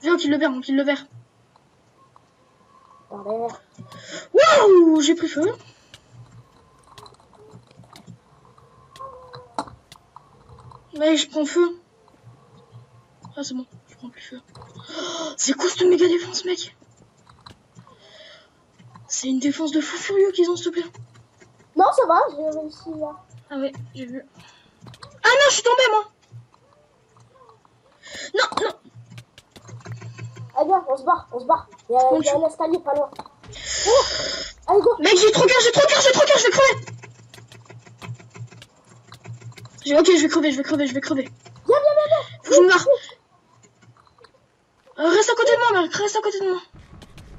Viens, on kill le vert. Par derrière. Waouh, j'ai pris feu. Ouais, je prends feu. Ah, c'est bon, je prends plus feu. Oh, c'est quoi cette méga défense, mec? C'est une défense de fou furieux qu'ils ont, s'il te plaît. Non, ça va, j'ai réussi là. Ah ouais, j'ai vu. Ah non, je suis tombée, moi. Non. Allez, viens, on se barre. Il y a un escalier pas loin. Oh, allez, go. Mec, j'ai trop cœur, je vais crever. Ok, je vais crever. Viens. Faut que je me barre. Reste à côté de moi, mec, reste à côté de moi.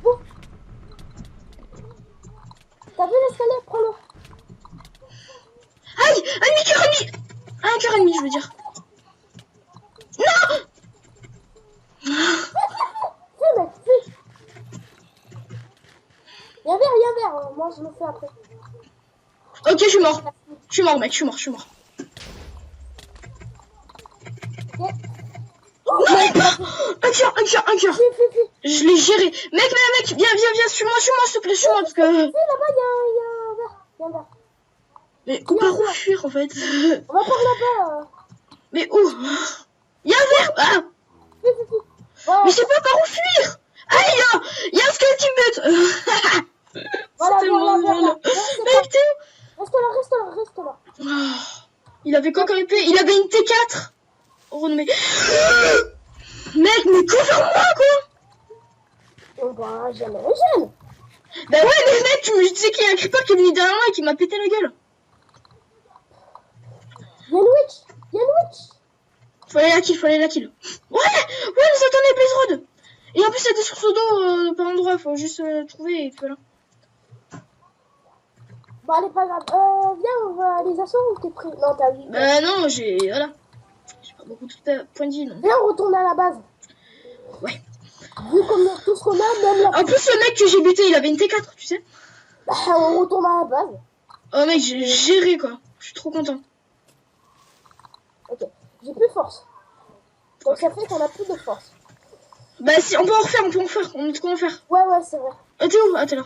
Bon. T'as vu l'escalier? Prends-le. Aïe, un cœur ennemi, je veux dire. Non. Fais, mec, fais. Viens vers. Moi, je le fais après. Ok, je suis mort, mec, je suis mort. Ok. Oh, non, un cœur. Fais. Je l'ai géré. Mec, viens, suis-moi, s'il te plaît, suis-moi, parce que... Là-bas, il y a un verre. Viens vers. Mais par où fuir, en fait? On va par là-bas. Mais où? Il y a un verre. Ah. Fais. Voilà. Mais je sais pas par où fuir. Aïe, il y a un skull qui me bute. Voilà, C'est tellement vers là. Mec, t'es où? Reste là. Oh, il avait quoi comme épée? Il avait une T4. Renommée. Mec, mais couvre-moi, quoi. On va jamais les jeunes. Bah ouais, mais mec, tu me disais qu'il y a un creeper qui est venu derrière moi et qui m'a pété la gueule. Il y a une witch. Faut aller la kill. Ouais, nous attendez Blaze Road. Et en plus, il y a des sources d'eau par endroit, faut juste trouver et voilà. Bon, allez, pas grave. Viens, on va les assauts ou t'es prêt? Non, t'as vu. Bah non, voilà. J'ai pas beaucoup de points de vie, non. Viens, on retourne à la base. Ouais. Vu comme tout ce qu'on a, même la... En plus, le mec que j'ai buté, il avait une T4, tu sais. Bah, on retourne à la base. Oh mec, j'ai géré, quoi. Je suis trop content. Ok, j'ai plus de force. Donc ça fait qu'on a plus de force. Bah si, on peut en refaire. On a de quoi en faire. Ouais, c'est vrai. T'es où? Ah, t'es là.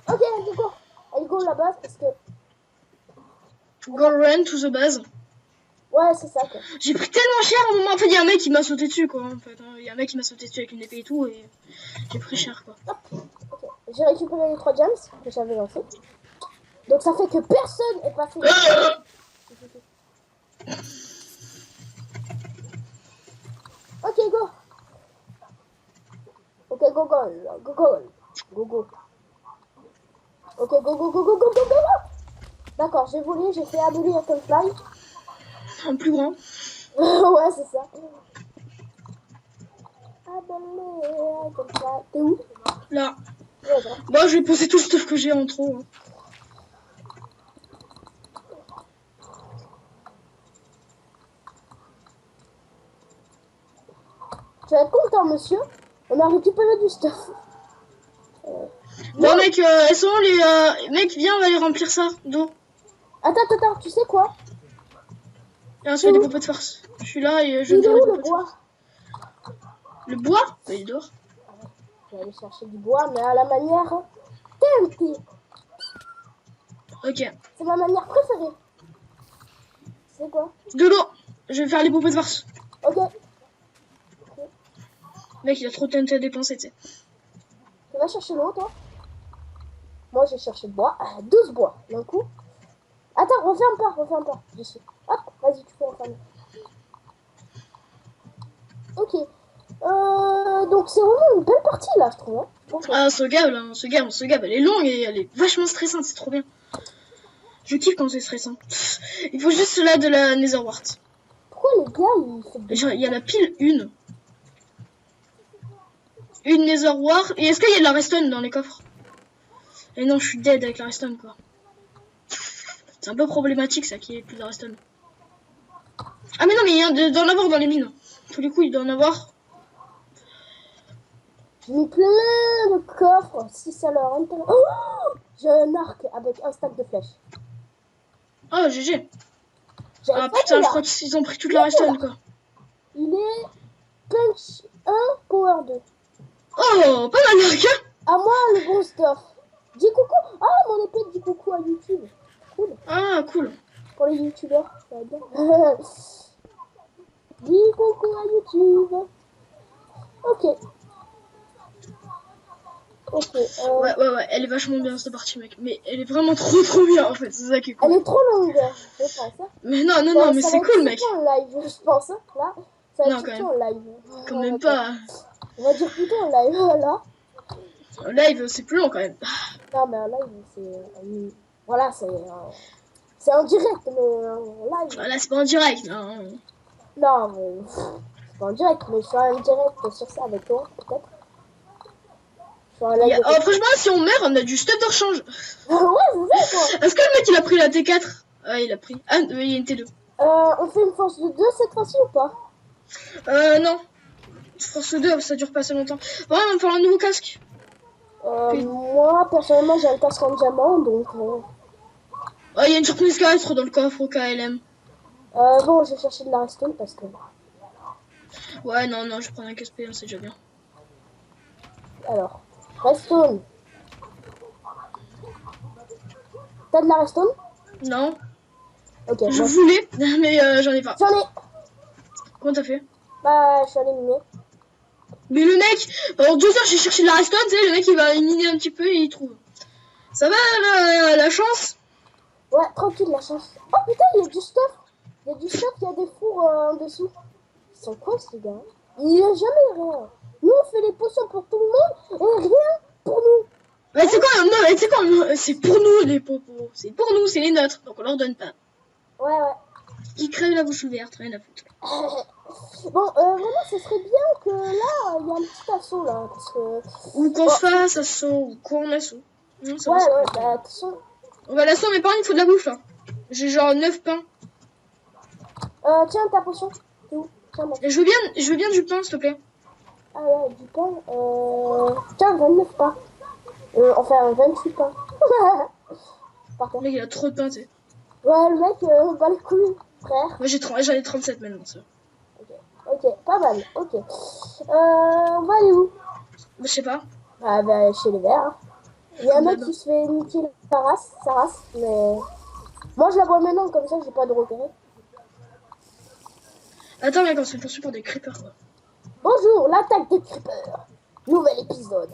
Ok, allez, go. Allez, go la base parce que... Go run to the base. Ouais, c'est ça, quoi. J'ai pris tellement cher à un moment. En fait, il y a un mec qui m'a sauté dessus, quoi. En fait, il y a un mec qui m'a sauté dessus avec une épée et tout, et j'ai pris cher, quoi. Ok, j'ai récupéré les 3 gems que j'avais lancés. Donc ça fait que personne est passé. Ok, go. Ok, go. Ok, go. D'accord, j'ai volé, j'ai fait abolir un fly. En plus grand. Ouais, c'est ça. comme ça. T'es où? Là. Ouais, voilà. Bon, je vais poser tout le stuff que j'ai en trop. Hein. Tu vas être content, monsieur. On a récupéré du stuff. Bon, mec, elles sont où les... Mec, viens, on va aller remplir ça d'eau. Attends, tu sais quoi? Et ensuite, des popotes de force. Je suis là et je Il vais est me faire où des le popotes de bois? force. Le bois? Bah, il est dehors. Je vais aller chercher du bois, mais à la manière TNT. Ok. C'est ma manière préférée. C'est quoi? De l'eau. Je vais faire les popotes de force. Ok. Mec, il a trop de TNT à dépenser, tu sais. Tu vas chercher l'eau, toi? Moi, j'ai cherché le bois. 12 bois d'un coup. Attends, referme pas. Je suis. Hop, vas-y, tu peux refermer. Ok. Donc, c'est vraiment une belle partie, là, je trouve. Hein. Ah, ce gars, là, ce gars, elle est longue et elle est vachement stressante, c'est trop bien. Je kiffe quand c'est stressant. Il faut juste là de la Netherwart. Pourquoi les gars, ils font des... Genre, il y en a pile une. Une Netherwart. Et est-ce qu'il y a de la redstone dans les coffres? Et non, je suis dead avec la redstone, quoi. C'est un peu problématique, ça, qu'il y ait plus de redstone. Ah, mais non, mais il doit en avoir dans les mines. Tous les coups, il doit en avoir. J'ai mis plein de coffres, si ça leur intéresse. Oh, j'ai un arc avec un stack de flèches. Oh, GG. J'avais Ah pas putain, dit je là. crois qu'ils ont pris toute la redstone, quoi. Il est punch 1, power 2. Oh, pas mal, l'arc, hein. À moi, le gros stuff. Dis coucou. Ah, mon épée dit coucou à YouTube. Cool. Ah, cool. Pour les youtubeurs, ça va bien. Dis coucou à YouTube. Ok. Ok. Ouais, elle est vachement bien, cette partie, mec. Mais elle est vraiment trop bien, en fait. C'est ça qui est cool. Elle est trop longue, je pense. Hein. Mais non, mais Ça c'est va cool, être mec. surtout en live, je pense. Hein. Là, ça va Non, être quand surtout en live. Quand même pas. On va dire plutôt en live, voilà. En live, c'est plus long, quand même. Non, mais en live, c'est... Voilà, c'est en direct, mais en live... Là, c'est pas en direct, non. Non, mais... C'est pas en direct, mais je suis en direct sur ça avec toi, peut-être. Je suis en live... Oh, franchement, si on meurt, on a du stuff de rechange. Ouais, c'est ça, quoi. Est-ce que le mec, il a pris la T4? Ah, il a pris. Ah, il y a une T2. On fait une force de 2 cette fois-ci ou pas? Non. Force 2, ça dure pas assez longtemps. Ouais, on va faire un nouveau casque. Moi, personnellement, j'ai un casque en diamant, donc... Oh, il y a une surprise 4 dans le coffre au KLM. Bon, je vais chercher de la redstone parce que... Ouais, non, je vais prendre un casque payant, c'est déjà bien. Alors, redstone. T'as de la redstone? Non. Ok, Je moi... voulais, mais j'en ai pas. J'en ai. Comment t'as fait? Bah, je suis allé miner. Mais le mec, pendant 2 heures, j'ai cherché de la redstone, tu sais, le mec, il va miner un petit peu et il trouve. Ça va, la chance? Ouais, tranquille, la chance. Oh putain, il y a du stuff. Il y a du stuff, il y a des fours en dessous. Ils sont quoi, ces gars? Il n'y a jamais rien. Nous, on fait les potions pour tout le monde et rien pour nous. Mais c'est quoi? Non, mais c'est quoi? C'est pour nous, les popos. C'est pour nous, c'est les nôtres. Donc on leur donne pas. Ouais. Ils crèvent la bouche ouverte, rien à foutre. Bon, vraiment, ce serait bien que là, il y a un petit assaut, là, parce que... Ou qu'on se fasse assaut, ou qu'on assaut. Non, ça va, Ouais, c'est bah, de toute façon... On va l'assaut, mais par contre, il faut de la bouffe, là. J'ai genre 9 pains. Tiens, ta potion. C'est où? Tiens, moi. Et je veux bien du pain, s'il te plaît. Ah ouais, du pain. Tiens, 29 pains. Enfin, 28 pains. Par terre. Le mec, il a trop de pain, tu sais. Ouais, le mec, bat les couilles, frère. Moi, j'en ai 37 maintenant, ça. Ok, pas mal, ok. On va aller où? Je sais pas. Ah bah, chez les verts. Il y a un mec qui se fait niquer sa race, mais... Moi, je la vois maintenant, comme ça, j'ai pas de repérer. Attends, mec, on se fait poursuivre par des creepers, quoi. Bonjour, l'attaque des creepers. Nouvel épisode.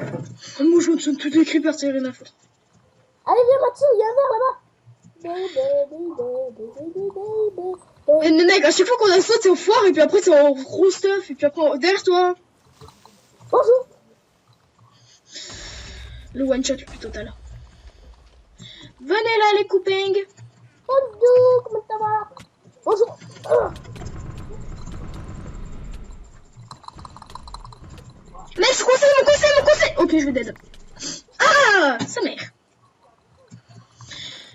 Moi, je me sonne tous les creepers, c'est rien à foutre. Allez, viens, Matsu, il y a un verre là-bas. Mais mec, à chaque fois qu'on a saute, c'est au foire, et puis après, c'est en gros stuff, et puis après, derrière toi. Bonjour. Le one shot le plus total. Venez là, les coupings. Bonjour, comment ça va? Bonjour. Mais c'est coincé, mon coincé, mon coincé. Ok, je vais dead. Ah, sa mère.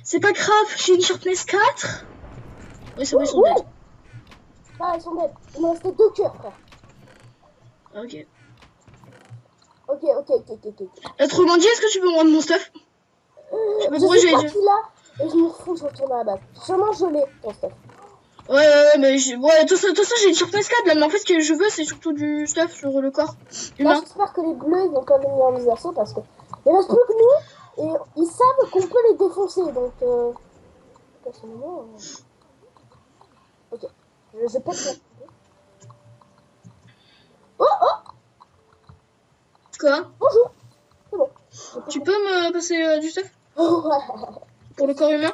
C'est pas grave, j'ai une sharpness 4. Oui, c'est bon, ils sont dead. Ah, ils sont dead. Il me restait 2 cœurs, frère. Ok. Ok. Autrement dit, est-ce que tu peux me rendre mon stuff? Je sais pas pourquoi Je sais j'ai pas dit. qui l'a, et je m'en fous, je retourne à la base. Sûrement je l'ai, ton stuff. Ouais, mais ouais, de toute façon, j'ai une sharpness 4 là, mais en fait, ce que je veux, c'est surtout du stuff sur le corps Là, humain. j'espère que les bleus, ils vont pas venir nous assauts parce que il reste plus que nous, et ils savent qu'on peut les défoncer, donc personnellement, ok. Je pète la... Oh Quoi? bonjour. C'est bon. Tu peux me passer du stuff? Ouais. Pour le corps humain?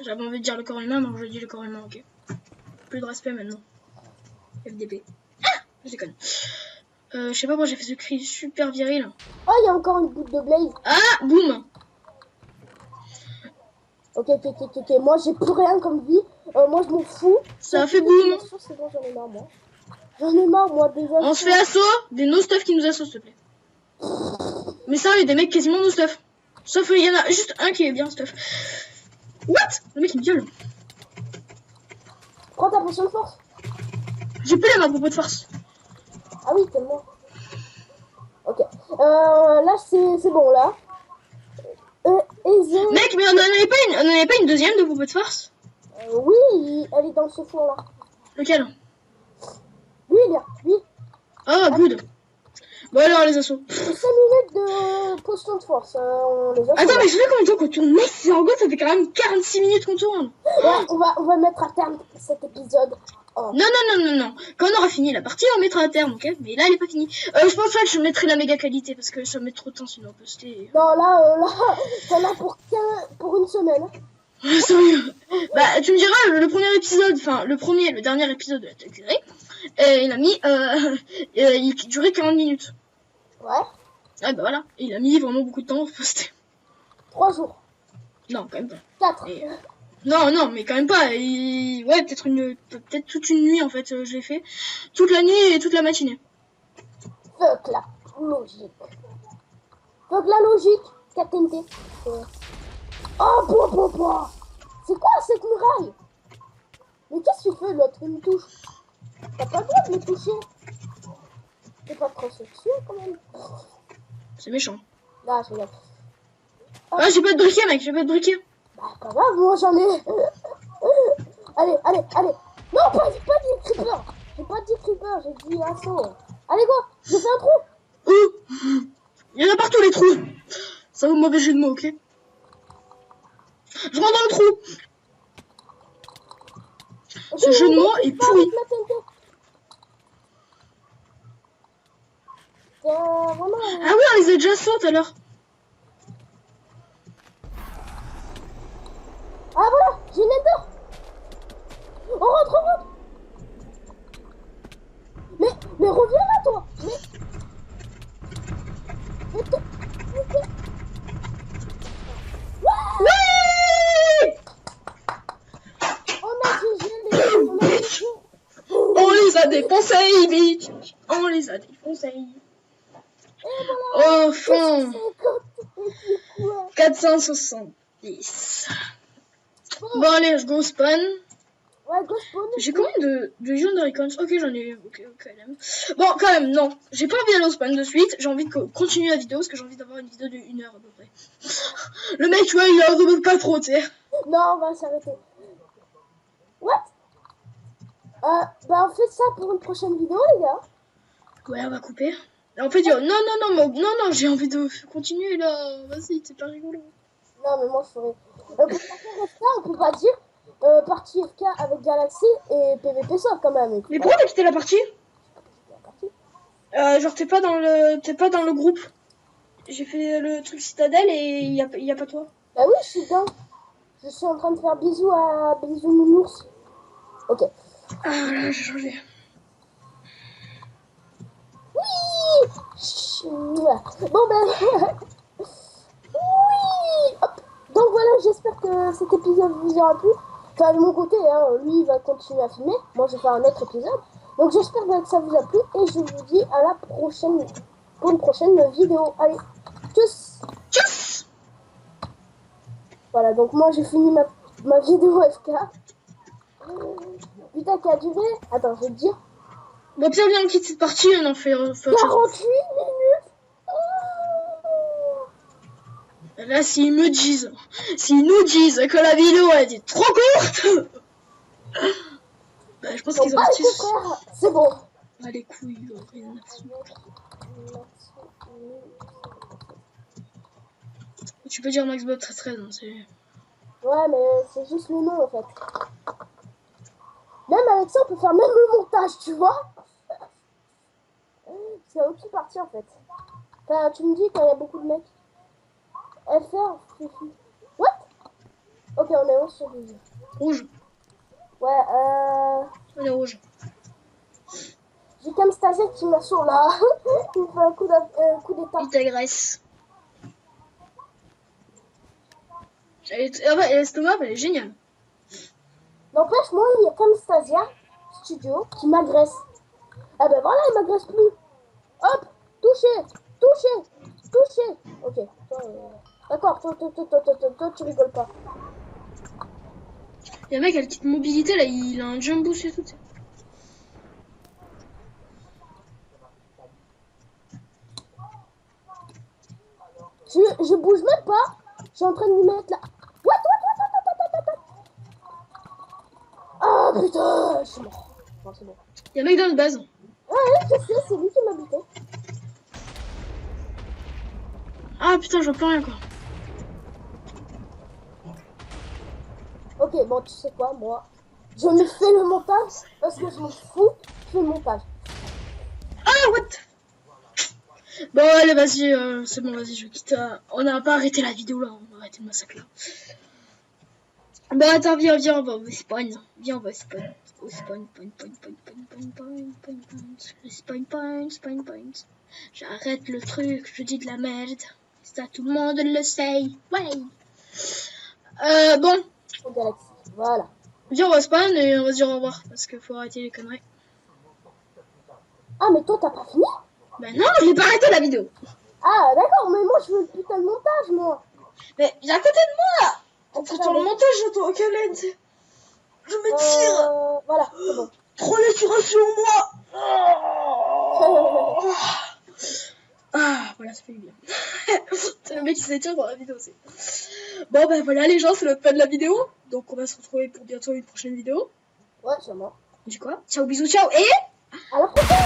J'avais envie de dire le corps humain, donc je dis le corps humain, ok. Plus de respect maintenant. FDP. Ah, je déconne. Je sais pas pourquoi j'ai fait ce cri super viril. Oh, il y a encore une goutte de blaze. Ah, boum. Ok. Moi, j'ai plus rien comme vie. Moi, je m'en fous. Ça a fait boum. C'est bon, j'en ai marre, moi. J'en ai marre, moi, déjà. On se fait assaut des no stuff qui nous assaut, s'il te plaît. Mais ça, il y a des mecs quasiment no stuff. Sauf il y en a juste un qui est bien stuff. What? Le mec il me viole. Prends ta potion de force. J'ai plus ma propos de force. Ah oui, tellement. Ok. Là, c'est bon, là. Mec, mais on n'en avait pas une deuxième de propos de force? Oui, elle est dans ce four-là. Lequel? Lui, il est là. Lui. Ah, good. Bon alors, les assauts. 5 minutes de potion de force. On les a. Attends, mais je sais combien de temps qu'on tourne? Mec, c'est en gros, ça fait quand même 46 minutes qu'on tourne. Ouais, on va mettre à terme cet épisode. Oh. Non. Quand on aura fini la partie, on mettra à terme, ok? Mais là, elle est pas finie. Je pense pas que je mettrai la méga qualité parce que ça met trop de temps sinon on peut poster. Non, là, t'en as pour une semaine. Sérieux. Bah, tu me diras, le dernier épisode de la série, il a mis, il durait 40 minutes. Ouais. Ah bah voilà, il a mis vraiment beaucoup de temps pour poster. 3 jours. Non, quand même pas. 4. Et, non, mais quand même pas. Ouais, peut-être toute une nuit en fait, je l'ai fait. Toute la nuit et toute la matinée. Fuck la logique. Fuck la logique. KTNT. Oh, bois. C'est quoi cette muraille? Mais qu'est-ce que tu fais l'autre? Il me touche. T'as pas le droit de me toucher. C'est pas trop sexuel quand même. C'est méchant. Là, je regarde. Ah, j'ai pas de briquet, mec, j'ai pas de briquet. Bah, pas grave, moi j'en ai. Allez. Non, pas dit creeper. J'ai pas dit creeper, j'ai dit assaut. Allez, go, j'ai fait un trou. Ouh, il y en a partout les trous. Ça vaut mauvais jeu de mots, ok? Je rentre dans le trou. Ce jeu de mots est pourri. Ah oui, on les a déjà sautés alors. Ah voilà, j'ai une ender. On rentre. Mais reviens là, toi. Oui, on les a dépensés, bitch. On les a dépensés. Enfin. 470. Bon allez, je go spawn. Ouais, go spawn. J'ai combien de Legendary Coins? Ok, j'en ai. Ok, quand même. Bon, quand même, non. J'ai pas envie d'aller au spawn de suite. J'ai envie de continuer la vidéo parce que j'ai envie d'avoir une vidéo de 1 heure à peu près. Le mec, tu vois, il en demande pas trop, tu sais. Non, on va s'arrêter. What? Bah, on fait ça pour une prochaine vidéo, les gars. Ouais, on va couper. En fait, non, j'ai envie de continuer là. Vas-y, c'est pas rigolo. Non, mais moi, je ferais. Pour faire ça, on peut pas dire partie FK avec Galaxy et PVP Soft quand même. Mais pourquoi t'as quitté la partie? Genre, t'es pas dans le groupe. J'ai fait le truc citadelle et y a pas toi. Bah oui, je suis dedans. Je suis en train de faire bisous à bisous nounours. Ok. Ah là, j'ai changé. Oui. Bon ben. Oui. Hop. Donc voilà, j'espère que cet épisode vous aura plu. Enfin, de mon côté, hein, lui il va continuer à filmer. Moi je vais faire un autre épisode. Donc j'espère que ça vous a plu et je vous dis à la prochaine pour une prochaine vidéo. Allez, tchuss. Tchuss. Voilà, donc moi j'ai fini ma vidéo FK. Putain, qui a duré. Attends, je vais te dire. Bon, Pierre, viens, on quitte cette partie, on en fait autre chose. 48 minutes. Là, s'ils nous disent que la vidéo a été trop courte, bah, je pense qu'ils ont Allez, dit. frère, c'est bon. Ah, les couilles, rien à foutre. Tu peux dire MaxBot 1313, hein, c'est. Ouais, mais c'est juste le nom en fait. Même avec ça, on peut faire même le montage, tu vois. C'est à aucune partie en fait. Enfin, tu me dis quand il y a beaucoup de mecs. FR, Fifi. What? Ok, on est où sur le jeu? Rouge. Ouais, On est rouge. j'ai Camstasia qui m'assaut là. Il me fait un coup d'état. Il t'agresse. Ah bah, l'estomac, elle est géniale. N'empêche, moi, il y a Camstasia Studio qui m'agresse. Ah ben voilà, il m'agresse plus. Hop, touché, touché, touché. Ok, d'accord, toi, tu rigoles pas. Il y a un mec, elle quitte mobilité, là, il a un jump boost et tout. Je bouge même pas. Je suis en train de lui mettre là. What. Ah putain, je suis mort. Non, c'est bon. Il y a un mec dans le base. Ouais, je sais, c'est lui qui m'a buté. Ah putain, je vois plus rien quoi. Ok, bon, tu sais quoi, moi, je me fais le montage parce que je m'en fous. Je fais le montage. Ah, what? Bon, allez, vas-y, c'est bon, vas-y, je quitte. On n'a pas arrêté la vidéo là, on va arrêter le massacre là. Bah, attends, viens, on va au spawn. Viens, on va au spawn. Au spawn, point. J'arrête le truc, je dis de la merde. Ça, tout le monde le sait. Ouais. Bon. Au Galaxy, voilà. Viens, on va au spawn et on va se dire au revoir parce qu'il faut arrêter les conneries. Ah, mais toi, t'as pas fini? Bah non, j'ai pas arrêté la vidéo. Ah, d'accord, mais moi, je veux le putain de montage, moi. Mais viens à côté de moi. Attends, le montage, j'entends aucun aide. Je me tire. Voilà, c'est bon. Trop les sur moi. Ah, voilà, ça fait du bien. C'est le mec qui s'étire dans la vidéo aussi. Bon, bah voilà les gens, c'est notre fin de la vidéo. Donc on va se retrouver pour bientôt une prochaine vidéo. Ouais, c'est moi. On dit quoi? Ciao, bisous, ciao. Et à la prochaine.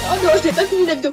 Oh non, je n'ai pas fini la vidéo.